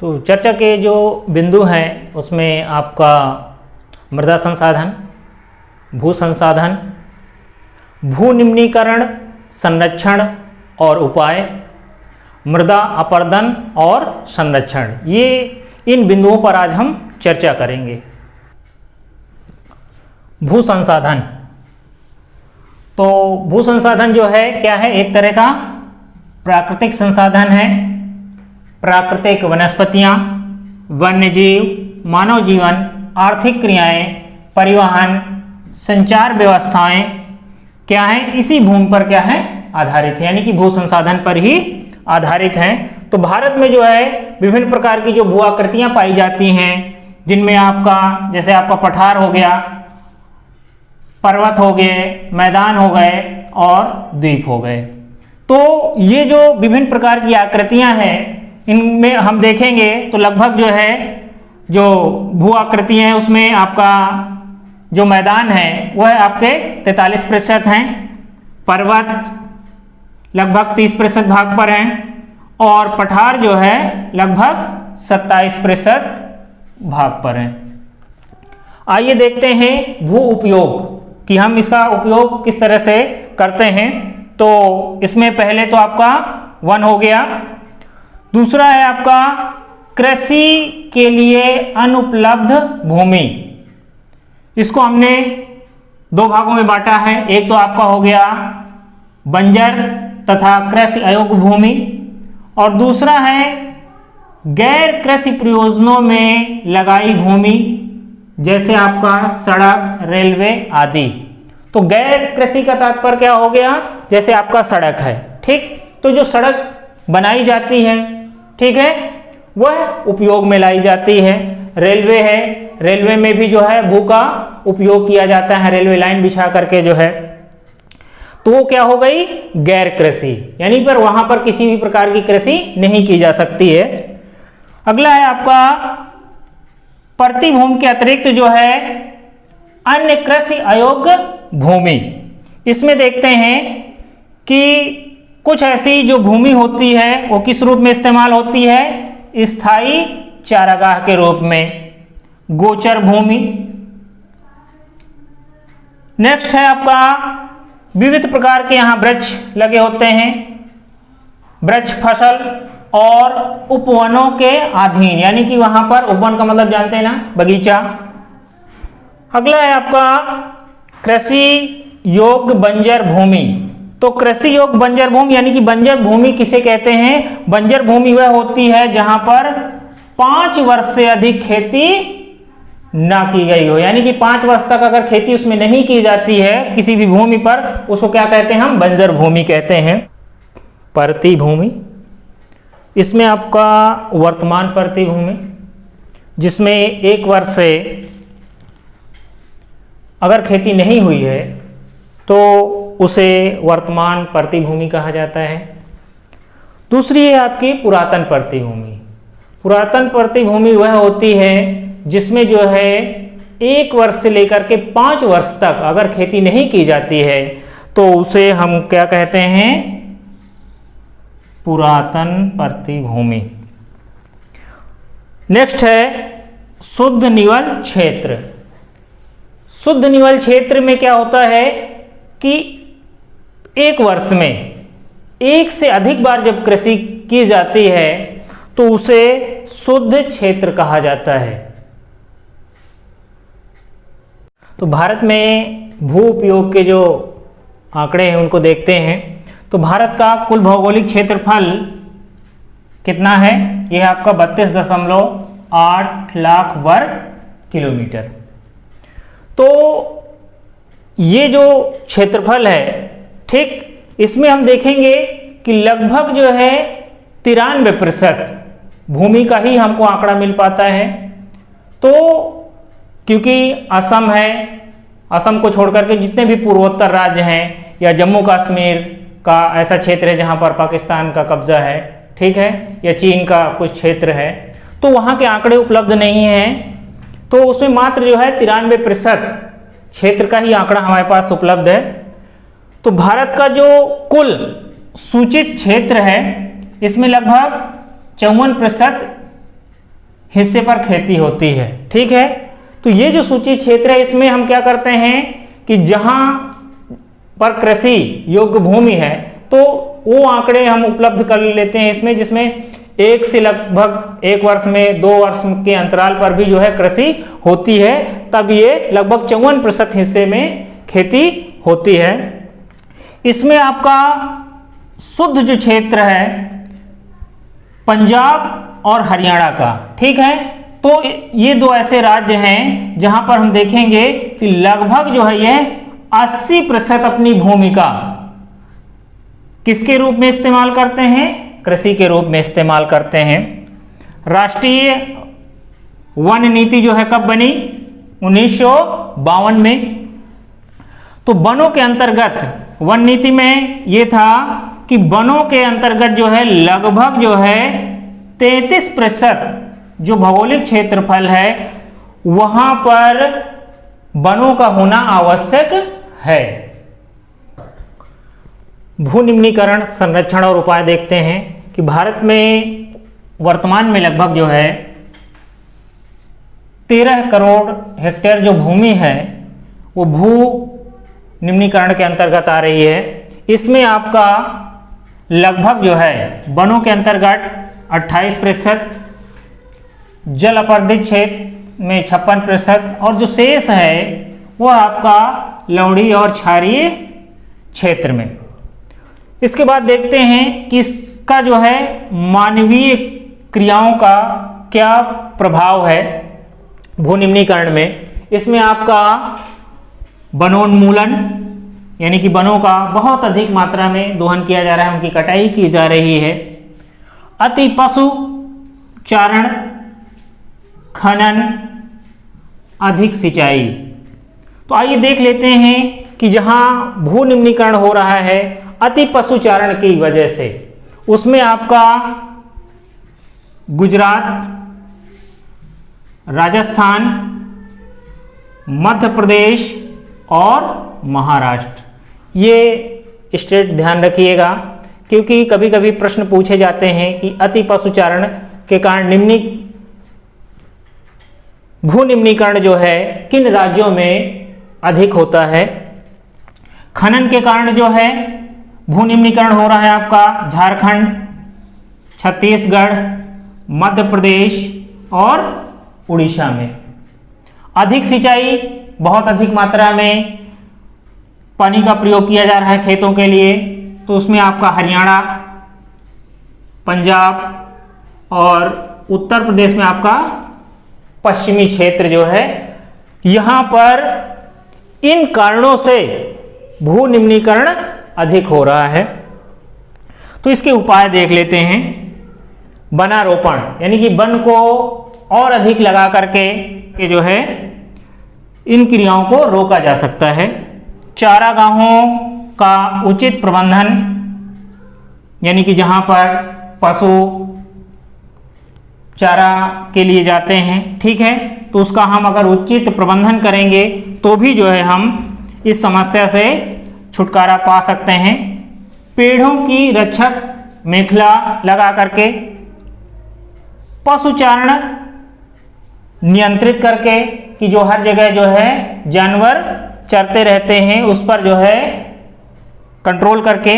तो चर्चा के जो बिंदु हैं उसमें आपका मृदा संसाधन, भू संसाधन, भू निम्नीकरण, संरक्षण और उपाय, मृदा अपरदन और संरक्षण, ये इन बिंदुओं पर आज हम चर्चा करेंगे। भू संसाधन, तो भू संसाधन जो है क्या है, एक तरह का प्राकृतिक संसाधन है। प्राकृतिक वनस्पतियां, वन्यजीव, मानव जीवन, आर्थिक क्रियाएं, परिवहन, संचार व्यवस्थाएं क्या है, इसी भूमि पर क्या है, आधारित है, यानी कि भू संसाधन पर ही आधारित हैं। तो भारत में जो है विभिन्न प्रकार की जो भू आकृतियां पाई जाती हैं, जिनमें आपका जैसे आपका पठार हो गया, पर्वत हो गए, मैदान हो गए और द्वीप हो गए। तो ये जो विभिन्न प्रकार की आकृतियां हैं, इनमें हम देखेंगे तो लगभग जो है जो भू आकृतियां हैं उसमें आपका जो मैदान है वह आपके 43% हैं, पर्वत लगभग 30% भाग पर हैं और पठार जो है लगभग 27% भाग पर हैं। आइए देखते हैं भू उपयोग कि हम इसका उपयोग किस तरह से करते हैं। तो इसमें पहले तो आपका वन हो गया, दूसरा है आपका कृषि के लिए अनुपलब्ध भूमि। इसको हमने दो भागों में बांटा है, एक तो आपका हो गया बंजर तथा कृषि अयोग्य भूमि और दूसरा है गैर कृषि प्रयोजनों में लगाई भूमि, जैसे आपका सड़क, रेलवे आदि। तो गैर कृषि का तात्पर्य क्या हो गया, जैसे आपका सड़क है, ठीक, तो जो सड़क बनाई जाती है, ठीक है, वह उपयोग में लाई जाती है। रेलवे है, रेलवे में भी जो है भू का उपयोग किया जाता है, रेलवे लाइन बिछा करके जो है, तो वो क्या हो गई, गैर कृषि, यानी पर वहां पर किसी भी प्रकार की कृषि नहीं की जा सकती है। अगला है आपका प्रति भूमि के अतिरिक्त जो है अन्य कृषि अयोग्य भूमि। इसमें देखते हैं कि कुछ ऐसी जो भूमि होती है वो किस रूप में इस्तेमाल होती है, स्थायी चारागाह के रूप में, गोचर भूमि। नेक्स्ट है आपका विविध प्रकार के यहां वृक्ष लगे होते हैं, वृक्ष फसल और उपवनों के अधीन, यानी कि वहां पर उपवन का मतलब जानते हैं ना, बगीचा। अगला है आपका कृषि योग्य बंजर भूमि। तो कृषि योग्य बंजर भूमि यानी कि बंजर भूमि किसे कहते हैं, बंजर भूमि वह होती है जहां पर 5 वर्ष से अधिक खेती ना की गई हो, यानी कि 5 वर्ष तक अगर खेती उसमें नहीं की जाती है किसी भी भूमि पर, उसको क्या कहते हैं, हम बंजर भूमि कहते हैं। परती भूमि, इसमें आपका वर्तमान परती भूमि, जिसमें 1 वर्ष से अगर खेती नहीं हुई है तो उसे वर्तमान परती भूमि कहा जाता है। दूसरी है आपकी पुरातन परती भूमि। पुरातन परती भूमि वह होती है जिसमें जो है 1 वर्ष से लेकर के 5 वर्ष तक अगर खेती नहीं की जाती है तो उसे हम क्या कहते हैं, पुरातन परती भूमि। नेक्स्ट है शुद्ध निवल क्षेत्र। शुद्ध निवल क्षेत्र में क्या होता है कि 1 वर्ष में 1 से अधिक बार जब कृषि की जाती है तो उसे शुद्ध क्षेत्र कहा जाता है। तो भारत में भू उपयोग के जो आंकड़े हैं उनको देखते हैं। तो भारत का कुल भौगोलिक क्षेत्रफल कितना है, यह आपका 32.8 लाख वर्ग किलोमीटर। तो ये जो क्षेत्रफल है, ठीक, इसमें हम देखेंगे कि लगभग जो है 93% भूमि का ही हमको आंकड़ा मिल पाता है। तो क्योंकि असम है, असम को छोड़कर के जितने भी पूर्वोत्तर राज्य हैं या जम्मू कश्मीर का ऐसा क्षेत्र है जहां पर पाकिस्तान का कब्जा है, ठीक है, या चीन का कुछ क्षेत्र है, तो वहां के आंकड़े उपलब्ध नहीं हैं। तो उसमें मात्र जो है 93% क्षेत्र का ही आंकड़ा हमारे पास उपलब्ध है। तो भारत का जो कुल सूचित क्षेत्र है इसमें लगभग 54% हिस्से पर खेती होती है। ठीक है, तो ये जो सूचित क्षेत्र है इसमें हम क्या करते हैं कि जहां पर कृषि योग्य भूमि है तो वो आंकड़े हम उपलब्ध कर लेते हैं इसमें, जिसमें एक से लगभग 1 वर्ष में 2 वर्ष के अंतराल पर भी जो है कृषि होती है, तब ये लगभग 54% हिस्से में खेती होती है। इसमें आपका शुद्ध जो क्षेत्र है पंजाब और हरियाणा का, ठीक है, तो ये 2 ऐसे राज्य हैं जहां पर हम देखेंगे कि लगभग जो है ये 80% अपनी भूमि का किसके रूप में इस्तेमाल करते हैं, कृषि के रूप में इस्तेमाल करते हैं। राष्ट्रीय वन नीति जो है कब बनी, 1952 में। तो वनों के अंतर्गत वन नीति में यह था कि वनों के अंतर्गत जो है लगभग जो है 33% जो भौगोलिक क्षेत्रफल है वहां पर वनों का होना आवश्यक है। भू निम्नीकरण, संरक्षण और उपाय देखते हैं कि भारत में वर्तमान में लगभग जो है 13 करोड़ हेक्टेयर जो भूमि है वो भू निम्नीकरण के अंतर्गत आ रही है। इसमें आपका लगभग जो है वनों के अंतर्गत 28%, जल अपर्दित क्षेत्र में 56% और जो शेष है वो आपका लवणी और क्षारीय क्षेत्र में। इसके बाद देखते हैं कि इसका जो है मानवीय क्रियाओं का क्या प्रभाव है भू निम्नीकरण में। इसमें आपका वनोन्मूलन यानी कि वनों का बहुत अधिक मात्रा में दोहन किया जा रहा है, उनकी कटाई की जा रही है। अति पशु चारण, खनन, अधिक सिंचाई। तो आइए देख लेते हैं कि जहां भू निम्नीकरण हो रहा है अति पशुचारण की वजह से, उसमें आपका गुजरात, राजस्थान, मध्य प्रदेश और महाराष्ट्र, ये स्टेट ध्यान रखिएगा, क्योंकि कभी कभी प्रश्न पूछे जाते हैं कि अति पशुचारण के कारण भू निम्नीकरण जो है किन राज्यों में अधिक होता है। खनन के कारण जो है भू निम्नीकरण हो रहा है आपका झारखंड, छत्तीसगढ़, मध्य प्रदेश और उड़ीसा में। अधिक सिंचाई, बहुत अधिक मात्रा में पानी का प्रयोग किया जा रहा है खेतों के लिए, तो उसमें आपका हरियाणा, पंजाब और उत्तर प्रदेश में आपका पश्चिमी क्षेत्र जो है, यहां पर इन कारणों से भू निम्नीकरण अधिक हो रहा है। तो इसके उपाय देख लेते हैं। वनारोपण यानी कि वन को और अधिक लगा करके जो है इन क्रियाओं को रोका जा सकता है। चारागाहों का उचित प्रबंधन यानी कि जहां पर पशु चारा के लिए जाते हैं, ठीक है, तो उसका हम अगर उचित प्रबंधन करेंगे तो भी जो है हम इस समस्या से छुटकारा पा सकते हैं। पेड़ों की रक्षक मेखला लगा करके, पशुचारण नियंत्रित करके कि जो हर जगह जो है जानवर चरते रहते हैं उस पर जो है कंट्रोल करके,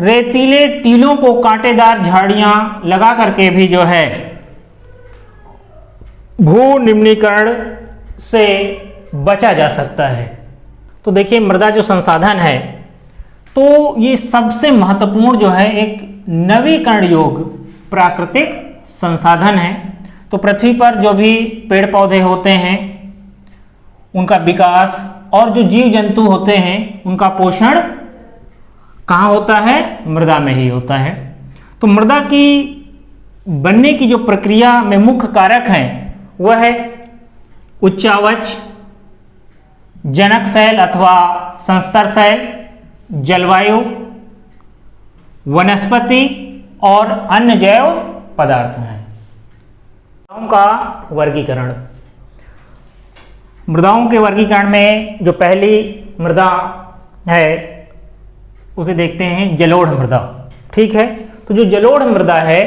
रेतीले टीलों को कांटेदार झाड़ियां लगा करके भी जो है भू निम्नीकरण से बचा जा सकता है। तो देखिए मृदा जो संसाधन है तो ये सबसे महत्वपूर्ण जो है एक नवीकरण योग्य प्राकृतिक संसाधन है। तो पृथ्वी पर जो भी पेड़ पौधे होते हैं उनका विकास और जो जीव जंतु होते हैं उनका पोषण कहाँ होता है, मृदा में ही होता है। तो मृदा की बनने की जो प्रक्रिया में मुख्य कारक हैं वह है उच्चावच, जनक शैल अथवा संस्तर शैल, जलवायु, वनस्पति और अन्य जैव पदार्थ हैं। मृदाओं का वर्गीकरण। मृदाओं के वर्गीकरण में जो पहली मृदा है उसे देखते हैं जलोढ़ मृदा, ठीक है। तो जो जलोढ़ मृदा है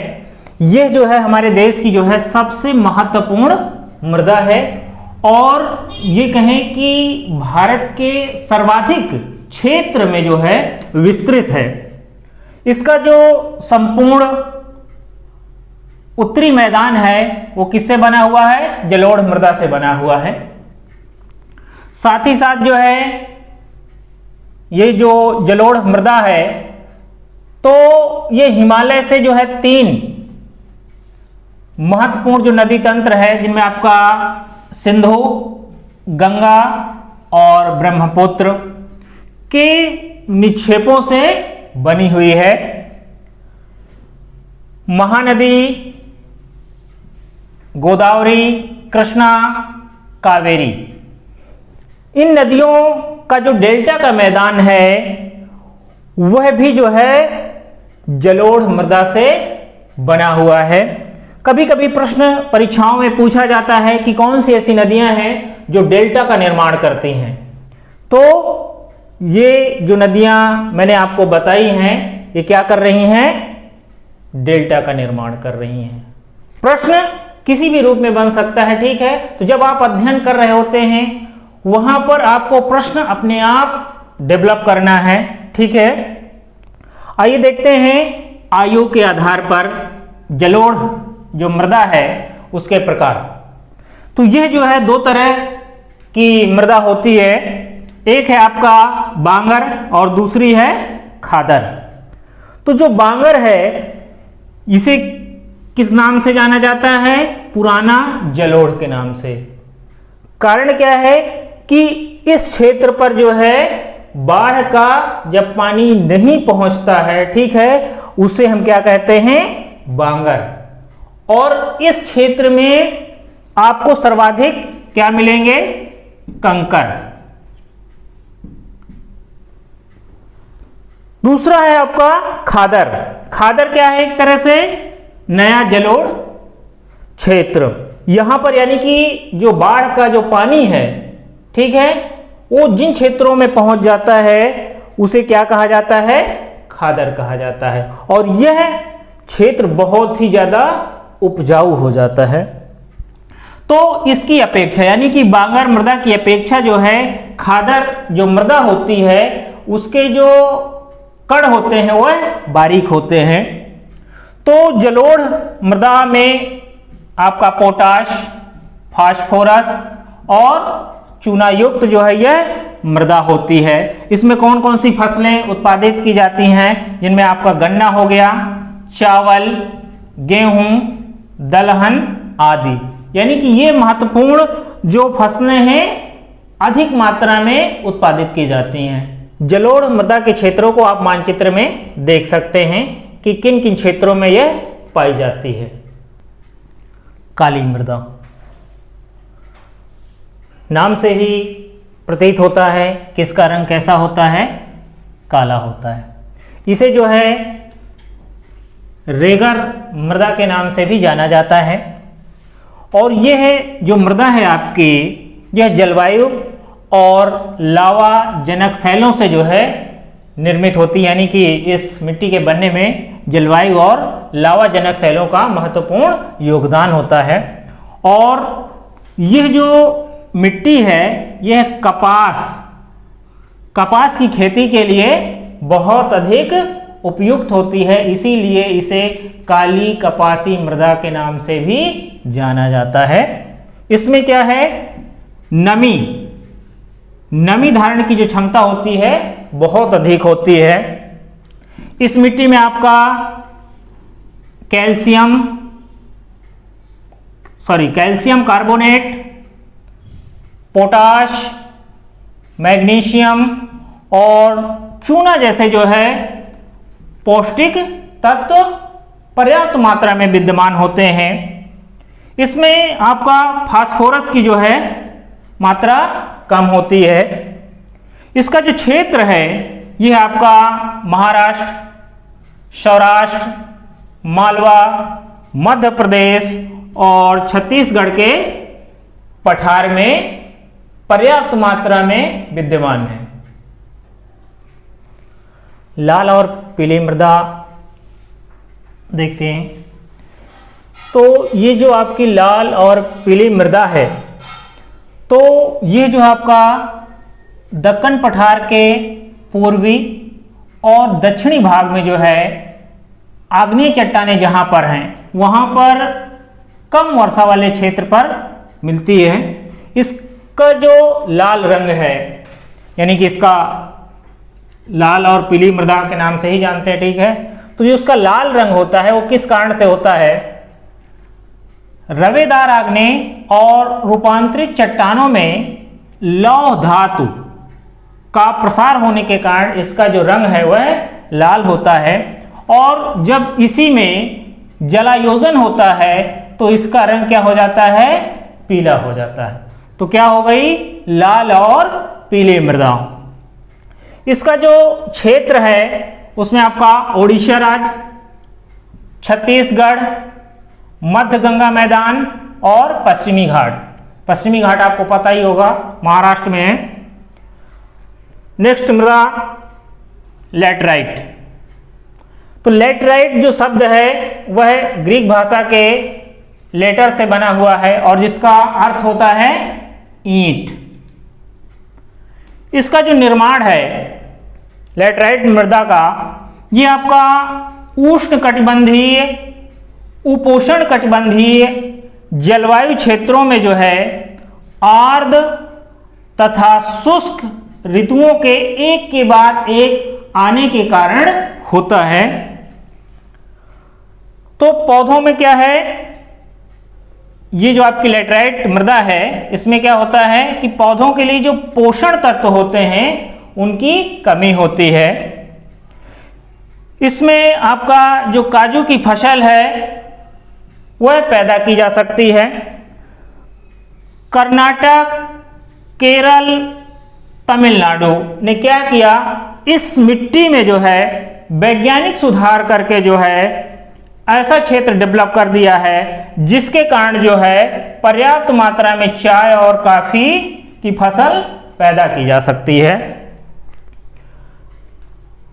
यह जो है हमारे देश की जो है सबसे महत्वपूर्ण मृदा है और ये कहें कि भारत के सर्वाधिक क्षेत्र में जो है विस्तृत है। इसका जो संपूर्ण उत्तरी मैदान है वो किससे बना हुआ है? जलोढ़ मृदा से बना हुआ है। साथ ही साथ जो है ये जो जलोढ़ मृदा है तो ये हिमालय से जो है 3 महत्वपूर्ण जो नदी तंत्र है जिनमें आपका सिंधु, गंगा और ब्रह्मपुत्र के निक्षेपों से बनी हुई है। महानदी गोदावरी, कृष्णा, कावेरी, इन नदियों का जो डेल्टा का मैदान है वह भी जो है जलोढ़ मृदा से बना हुआ है। कभी कभी प्रश्न परीक्षाओं में पूछा जाता है कि कौन सी ऐसी नदियां हैं जो डेल्टा का निर्माण करती हैं। तो ये जो नदियां मैंने आपको बताई हैं ये क्या कर रही हैं? डेल्टा का निर्माण कर रही हैं। प्रश्न किसी भी रूप में बन सकता है, ठीक है। तो जब आप अध्ययन कर रहे होते हैं वहां पर आपको प्रश्न अपने आप डेवलप करना है, ठीक है। आइए देखते हैं आयु के आधार पर जलोढ़ जो मृदा है उसके प्रकार। तो यह जो है 2 तरह की मृदा होती है, एक है आपका बांगर और दूसरी है खादर। तो जो बांगर है इसे किस नाम से जाना जाता है? पुराना जलोढ़ के नाम से। कारण क्या है कि इस क्षेत्र पर जो है बाढ़ का जब पानी नहीं पहुंचता है, ठीक है, उसे हम क्या कहते हैं? बांगर। और इस क्षेत्र में आपको सर्वाधिक क्या मिलेंगे? कंकर। दूसरा है आपका खादर। खादर क्या है? एक तरह से नया जलोढ़ क्षेत्र। यहां पर यानी कि जो बाढ़ का जो पानी है, ठीक है, वो जिन क्षेत्रों में पहुंच जाता है उसे क्या कहा जाता है? खादर कहा जाता है। और यह क्षेत्र बहुत ही ज्यादा उपजाऊ हो जाता है। तो इसकी अपेक्षा यानी कि बांगर मृदा की अपेक्षा जो है खादर जो मृदा होती है उसके जो कण होते हैं वह बारीक होते हैं। तो जलोढ़ मृदा में आपका पोटाश, फास्फोरस और चूना युक्त जो है यह मृदा होती है। इसमें कौन कौन सी फसलें उत्पादित की जाती हैं? जिनमें आपका गन्ना हो गया, चावल, गेहूं, दलहन आदि। यानी कि ये महत्वपूर्ण जो फसलें हैं अधिक मात्रा में उत्पादित की जाती हैं। जलोढ़ मृदा के क्षेत्रों को आप मानचित्र में देख सकते हैं कि किन किन क्षेत्रों में यह पाई जाती है। काली मृदा नाम से ही प्रतीत होता है कि इसका रंग कैसा होता है? काला होता है। इसे जो है रेगर मृदा के नाम से भी जाना जाता है। और यह जो मृदा है आपकी, यह जलवायु और लावा जनक शैलों से जो है निर्मित होती है। यानी कि इस मिट्टी के बनने में जलवायु और लावा जनक शैलों का महत्वपूर्ण योगदान होता है। और यह जो मिट्टी है यह कपास की खेती के लिए बहुत अधिक उपयुक्त होती है, इसीलिए इसे काली कपासी मृदा के नाम से भी जाना जाता है। इसमें क्या है? नमी धारण की जो क्षमता होती है बहुत अधिक होती है। इस मिट्टी में आपका कैल्शियम कार्बोनेट, पोटाश, मैग्नीशियम और चूना जैसे जो है पौष्टिक तत्व पर्याप्त मात्रा में विद्यमान होते हैं। इसमें आपका फास्फोरस की जो है मात्रा कम होती है। इसका जो क्षेत्र है यह आपका महाराष्ट्र, सौराष्ट्र, मालवा, मध्य प्रदेश और छत्तीसगढ़ के पठार में पर्याप्त मात्रा में विद्यमान है। लाल और पीली मृदा देखते हैं। तो ये जो आपकी लाल और पीली मृदा है, तो ये जो आपका दक्कन पठार के पूर्वी और दक्षिणी भाग में जो है आग्नेय चट्टानें जहां पर हैं वहां पर कम वर्षा वाले क्षेत्र पर मिलती है। इसका जो लाल रंग है, यानी कि इसका लाल और पीली मृदा के नाम से ही जानते हैं, ठीक है। तो जो उसका लाल रंग होता है वो किस कारण से होता है? रवेदार आग्नेय और रूपांतरित चट्टानों में लौह धातु का प्रसार होने के कारण इसका जो रंग है वह लाल होता है, और जब इसी में जलायोजन होता है तो इसका रंग क्या हो जाता है? पीला हो जाता है। तो क्या हो गई? लाल और पीली मृदा। इसका जो क्षेत्र है उसमें आपका ओडिशा राज्य, छत्तीसगढ़, मध्य गंगा मैदान और पश्चिमी घाट। पश्चिमी घाट आपको पता ही होगा महाराष्ट्र में है। नेक्स्ट मृदा लैटराइट। तो लैटराइट जो शब्द है वह ग्रीक भाषा के लेटर से बना हुआ है और जिसका अर्थ होता है ईंट। इसका जो निर्माण है लैटराइट मृदा का, ये आपका उष्ण कटिबंधीय, उपोष्ण कटिबंधीय जलवायु क्षेत्रों में जो है आर्द्र तथा शुष्क ऋतुओं के एक के बाद एक आने के कारण होता है। तो पौधों में क्या है, ये जो आपकी लैटराइट मृदा है इसमें क्या होता है कि पौधों के लिए जो पोषण तत्व होते हैं उनकी कमी होती है। इसमें आपका जो काजू की फसल है वह पैदा की जा सकती है। कर्नाटक, केरल, तमिलनाडु ने क्या किया, इस मिट्टी में जो है वैज्ञानिक सुधार करके जो है ऐसा क्षेत्र डेवलप कर दिया है जिसके कारण जो है पर्याप्त मात्रा में चाय और कॉफी की फसल पैदा की जा सकती है।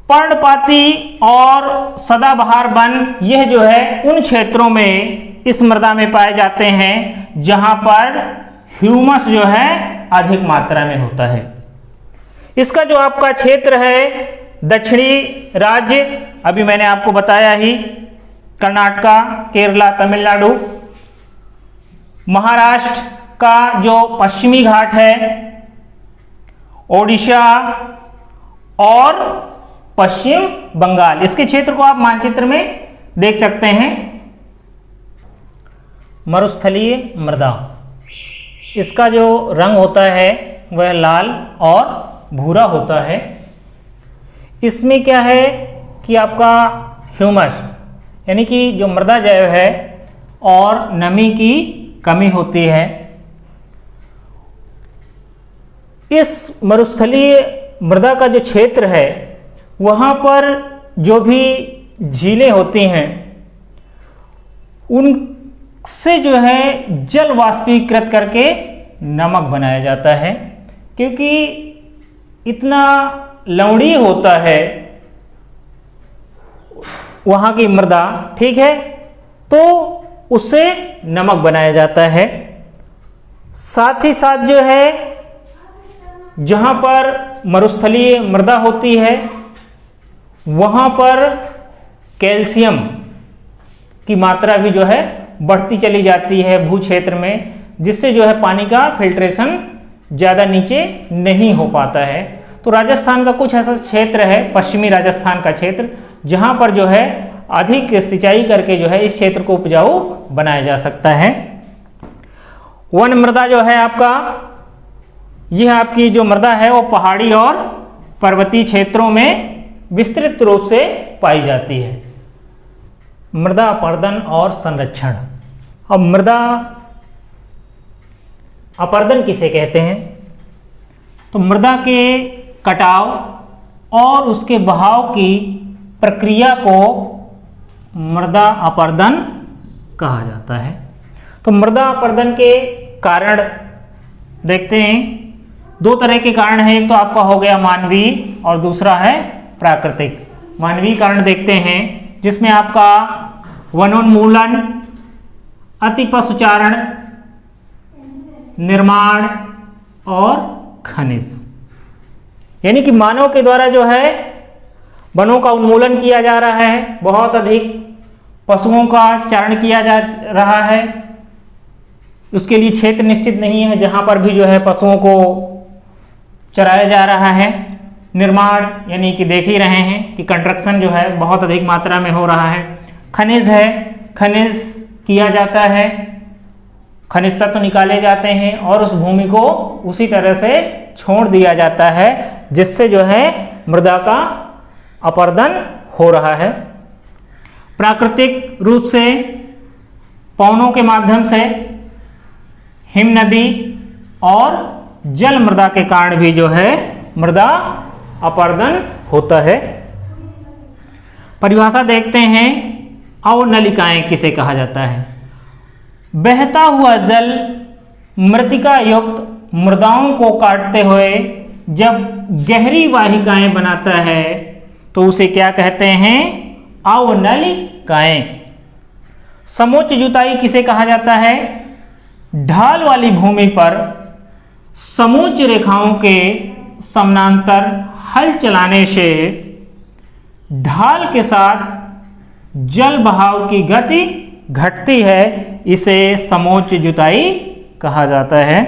पर्णपाती और सदाबहार वन यह जो है उन क्षेत्रों में इस मृदा में पाए जाते हैं जहां पर ह्यूमस जो है अधिक मात्रा में होता है। इसका जो आपका क्षेत्र है दक्षिणी राज्य, अभी मैंने आपको बताया ही, कर्नाटका, केरला, तमिलनाडु, महाराष्ट्र का जो पश्चिमी घाट है, ओडिशा और पश्चिम बंगाल, इसके क्षेत्र को आप मानचित्र में देख सकते हैं। मरुस्थलीय मृदा, इसका जो रंग होता है वह लाल और भूरा होता है। इसमें क्या है कि आपका ह्यूमस यानी कि जो मृदा जैव है और नमी की कमी होती है। इस मरुस्थलीय मृदा का जो क्षेत्र है वहाँ पर जो भी झीलें होती हैं उनसे जो है जल वाष्पीकृत करके नमक बनाया जाता है, क्योंकि इतना लवणीय होता है वहाँ की मृदा, ठीक है, तो उससे नमक बनाया जाता है। साथ ही साथ जो है जहाँ पर मरुस्थलीय मृदा होती है वहाँ पर कैल्शियम की मात्रा भी जो है बढ़ती चली जाती है भू क्षेत्र में, जिससे जो है पानी का फिल्ट्रेशन ज़्यादा नीचे नहीं हो पाता है। तो राजस्थान का कुछ ऐसा क्षेत्र है, पश्चिमी राजस्थान का क्षेत्र, जहाँ पर जो है अधिक सिंचाई करके जो है इस क्षेत्र को उपजाऊ बनाया जा सकता है। वन मृदा जो है आपका, यह आपकी जो मृदा है वो पहाड़ी और पर्वतीय क्षेत्रों में विस्तृत रूप से पाई जाती है। मृदा अपर्दन और संरक्षण। अब मृदा अपर्दन किसे कहते हैं? तो मृदा के कटाव और उसके बहाव की प्रक्रिया को मृदा अपर्दन कहा जाता है। तो मृदा अपर्दन के कारण देखते हैं, दो तरह के कारण हैं, एक तो आपका हो गया मानवीय और दूसरा है प्राकृतिक। मानवीय कारण देखते हैं जिसमें आपका वनोन्मूलन, अति पशुचारण, निर्माण और खनिज। यानी कि मानव के द्वारा जो है वनों का उन्मूलन किया जा रहा है, बहुत अधिक पशुओं का चारण किया जा रहा है। उसके लिए क्षेत्र निश्चित नहीं है जहां पर भी जो है पशुओं को चराया जा रहा है। निर्माण यानी कि देख ही रहे हैं कि कंस्ट्रक्शन जो है बहुत अधिक मात्रा में हो रहा है। खनिज है, खनिज किया जाता है, खनिज तत्व निकाले जाते हैं और उस भूमि को उसी तरह से छोड़ दिया जाता है जिससे जो है मृदा का अपरदन हो रहा है। प्राकृतिक रूप से पवनों के माध्यम से, हिम नदी और जल मृदा के कारण भी जो है मृदा अपरदन होता है। परिभाषा देखते हैं, अवनलिकाएं किसे कहा जाता है? बहता हुआ जल मृतिका युक्त मृदाओं को काटते हुए जब गहरी वाहिकाएं बनाता है तो उसे क्या कहते हैं? अवनलिकाएं। समोच्च जुताई किसे कहा जाता है? ढाल वाली भूमि पर समोच्च रेखाओं के समानांतर हल चलाने से ढाल के साथ जल बहाव की गति घटती है, इसे समोच्च जुताई कहा जाता है।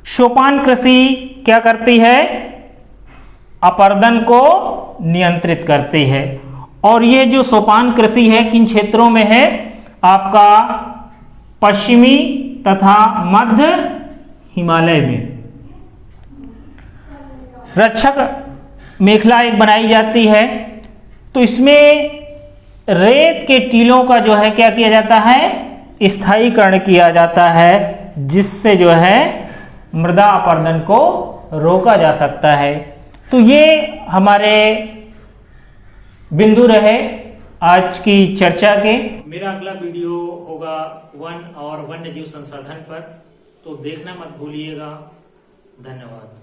सोपान कृषि क्या करती है? अपरदन को नियंत्रित करती है। और ये जो सोपान कृषि है किन क्षेत्रों में है? आपका पश्चिमी तथा मध्य हिमालय में। रक्षक मेखला एक बनाई जाती है तो इसमें रेत के टीलों का जो है क्या किया जाता है? स्थायीकरण किया जाता है जिससे जो है मृदा अपरदन को रोका जा सकता है। तो ये हमारे बिंदु रहे आज की चर्चा के। मेरा अगला वीडियो होगा वन और वन्य जीव संसाधन पर, तो देखना मत भूलिएगा। धन्यवाद।